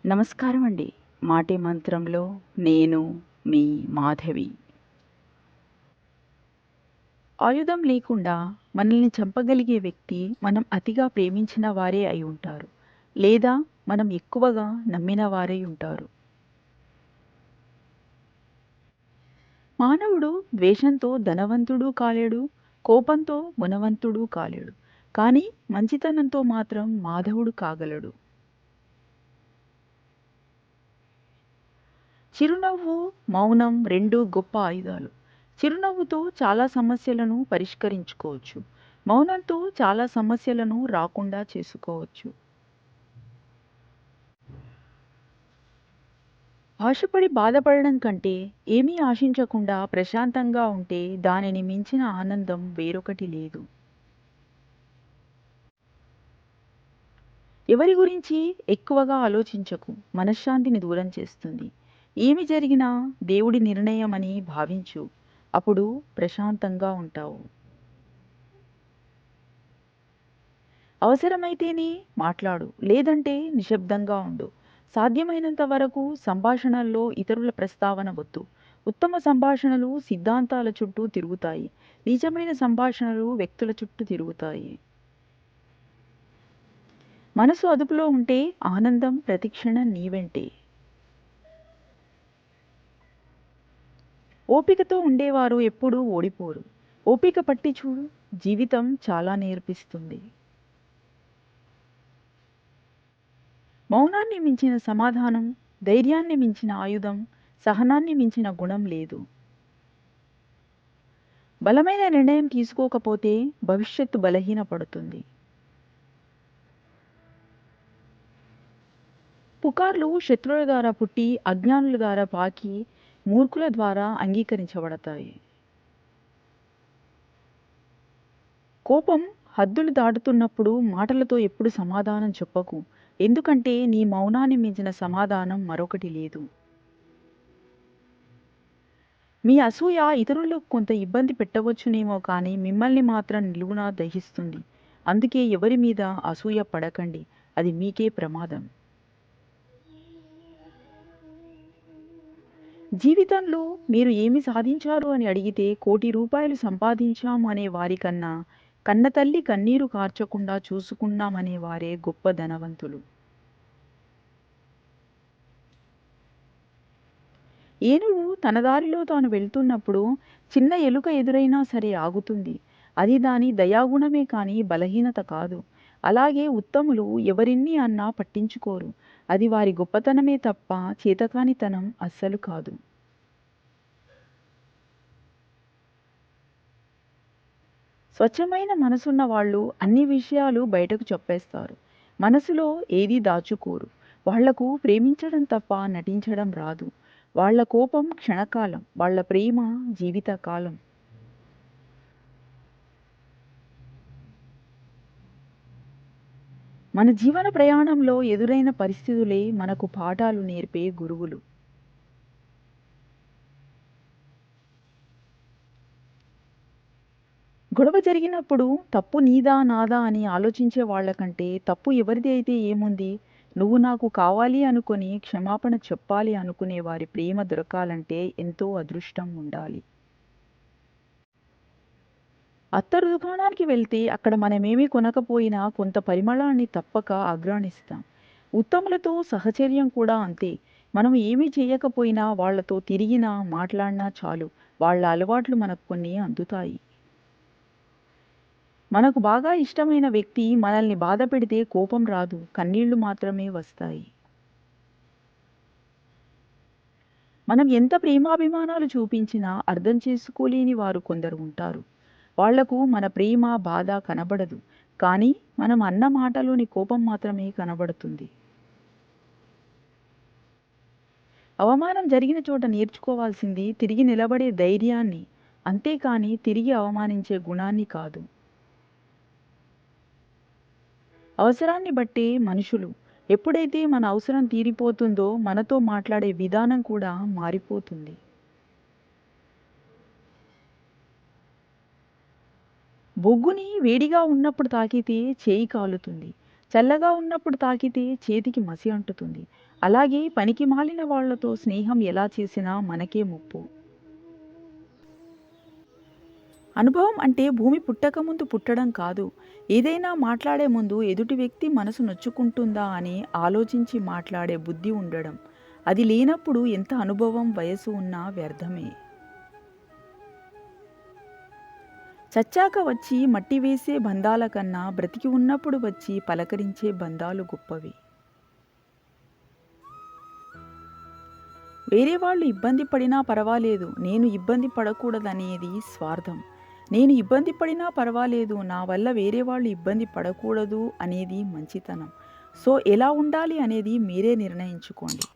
నమస్కారం అండి. మాటే మంత్రంలో నేను మీ మాధవి. ఆయుధం లేకుండా మనల్ని చంపగలిగే వ్యక్తి మనం అతిగా ప్రేమించిన వారే అయి ఉంటారు. లేదా మనం ఎక్కువగా నమ్మిన వారై ఉంటారు. మానవుడు ద్వేషంతో ధనవంతుడు కాలేడు, కోపంతో గుణవంతుడు కాలేడు. కానీ మంచితనంతో మాత్రం మాధవుడు కాగలడు. చిరునవ్వు, మౌనం 2 గొప్ప ఆయుధాలు. చిరునవ్వుతో చాలా సమస్యలను పరిష్కరించుకోవచ్చు. మౌనంతో చాలా సమస్యలను రాకుండా చేసుకోవచ్చు. ఆశపడి బాధపడడం కంటే ఏమీ ఆశించకుండా ప్రశాంతంగా ఉంటే దానిని మించిన ఆనందం వేరొకటి లేదు. ఎవరి గురించి ఎక్కువగా ఆలోచించకు. మనశ్శాంతిని దూరం చేస్తుంది. ఏమి జరిగినా దేవుడి నిర్ణయమని భావించు. అప్పుడు ప్రశాంతంగా ఉంటావు. అవసరమైతేనే మాట్లాడు, లేదంటే నిశ్శబ్దంగా ఉండు. సాధ్యమైనంత వరకు సంభాషణల్లో ఇతరుల ప్రస్తావన వద్దు. ఉత్తమ సంభాషణలు సిద్ధాంతాల చుట్టూ తిరుగుతాయి. నిజమైన సంభాషణలు వ్యక్తుల చుట్టూ తిరుగుతాయి. మనసు అదుపులో ఉంటే ఆనందం ప్రతిక్షణం నీ వెంటే. ఓపికతో ఉండేవారు ఎప్పుడూ ఓడిపోరు. ఓపిక పట్టి చూడు, జీవితం చాలా నేర్పిస్తుంది. మౌనాన్ని మించిన సమాధానం, ధైర్యాన్ని మించిన ఆయుధం, సహనాన్ని మించిన గుణం లేదు. బలమైన నిర్ణయం తీసుకోకపోతే భవిష్యత్తు బలహీనపడుతుంది. పుకార్లు శత్రువుల ద్వారా పుట్టి, అజ్ఞానుల ద్వారా పాకి, మూర్ఖుల ద్వారా అంగీకరించబడతాయి. కోపం హద్దులు దాటుతున్నప్పుడు మాటలతో ఎప్పుడు సమాధానం చెప్పకు. ఎందుకంటే నీ మౌనాన్ని మించిన సమాధానం మరొకటి లేదు. మీ అసూయ ఇతరులకు కొంత ఇబ్బంది పెట్టవచ్చునేమో కానీ మిమ్మల్ని మాత్రం నిలువునా దహిస్తుంది. అందుకే ఎవరి మీద అసూయ పడకండి. అది మీకే ప్రమాదం. జీవితంలో మీరు ఏమి సాధించారు అని అడిగితే ₹1,00,00,000 సంపాదించాము అనే వారికన్నా కన్నతల్లి కన్నీరు కార్చకుండా చూసుకున్నామనే వారే గొప్ప ధనవంతులు. ఏనుగు తన దారిలో తాను వెళ్తున్నప్పుడు చిన్న ఎలుక ఎదురైనా సరే ఆగుతుంది. అది దాని దయాగుణమే కానీ బలహీనత కాదు. అలాగే ఉత్తములు ఎవరిన్ని అన్నా పట్టించుకోరు. అది వారి గొప్పతనమే తప్ప చేతకానితనం అస్సలు కాదు. స్వచ్ఛమైన మనసున్న వాళ్ళు అన్ని విషయాలు బయటకు చెప్పేస్తారు. మనసులో ఏదీ దాచుకోరు. వాళ్లకు ప్రేమించడం తప్ప నటించడం రాదు. వాళ్ళ కోపం క్షణకాలం, వాళ్ళ ప్రేమ జీవితకాలం. మన జీవన ప్రయాణంలో ఎదురైన పరిస్థితులే మనకు పాఠాలు నేర్పే గురువులు. గొడవ జరిగినప్పుడు తప్పు నీదా నాదా అని ఆలోచించే వాళ్ళకంటే తప్పు ఎవరిది అయితే ఏముంది, నువ్వు నాకు కావాలి అనుకొని క్షమాపణ చెప్పాలి అనుకునే వారి ప్రేమ దొరకాలంటే ఎంతో అదృష్టం ఉండాలి. అత్తరు దుకాణానికి వెళ్తే అక్కడ మనమేమీ కొనకపోయినా కొంత పరిమళాన్ని తప్పక ఆఘ్రాణిస్తాం. ఉత్తములతో సహచర్యం కూడా అంతే. మనం ఏమీ చేయకపోయినా వాళ్ళతో తిరిగినా మాట్లాడినా చాలు, వాళ్ళ అలవాట్లు మనకు కొన్ని అందుతాయి. మనకు బాగా ఇష్టమైన వ్యక్తి మనల్ని బాధపెడితే కోపం రాదు, కన్నీళ్లు మాత్రమే వస్తాయి. మనం ఎంత ప్రేమాభిమానాలు చూపించినా అర్థం చేసుకోలేని వారు కొందరు ఉంటారు. వాళ్లకు మన ప్రేమ, బాధ కనబడదు. కానీ మనం అన్న మాటలోని కోపం మాత్రమే కనబడుతుంది. అవమానం జరిగిన చోట నేర్చుకోవాల్సింది తిరిగి నిలబడే ధైర్యాన్ని, అంతేకాని తిరిగి అవమానించే గుణాన్ని కాదు. అవసరాన్ని బట్టే మనుషులు. ఎప్పుడైతే మన అవసరం తీరిపోతుందో మనతో మాట్లాడే విధానం కూడా మారిపోతుంది. బొగ్గుని వేడిగా ఉన్నప్పుడు తాకితే చేయి కాలుతుంది. చల్లగా ఉన్నప్పుడు తాకితే చేతికి మసి అంటుతుంది. అలాగే పనికి మాలిన వాళ్ళతో స్నేహం ఎలా చేసినా మనకే ముప్పు. అనుభవం అంటే భూమి పుట్టకముందు పుట్టడం కాదు. ఏదైనా మాట్లాడే ముందు ఎదుటి వ్యక్తి మనసు నొచ్చుకుంటుందా అని ఆలోచించి మాట్లాడే బుద్ధి ఉండడం. అది లేనప్పుడు ఎంత అనుభవం, వయసు ఉన్నా వ్యర్థమే. చచ్చాక వచ్చి మట్టి వేసే బంధాల కన్నా బ్రతికి ఉన్నప్పుడు వచ్చి పలకరించే బంధాలు గొప్పవి. వేరే వాళ్ళు ఇబ్బంది పడినా పర్వాలేదు, నేను ఇబ్బంది పడకూడదనేది స్వార్థం. నేను ఇబ్బంది పడినా పర్వాలేదు, నా వల్ల వేరే వాళ్ళు ఇబ్బంది పడకూడదు అనేది మంచితనం. సో ఎలా ఉండాలి అనేది మీరే నిర్ణయించుకోండి.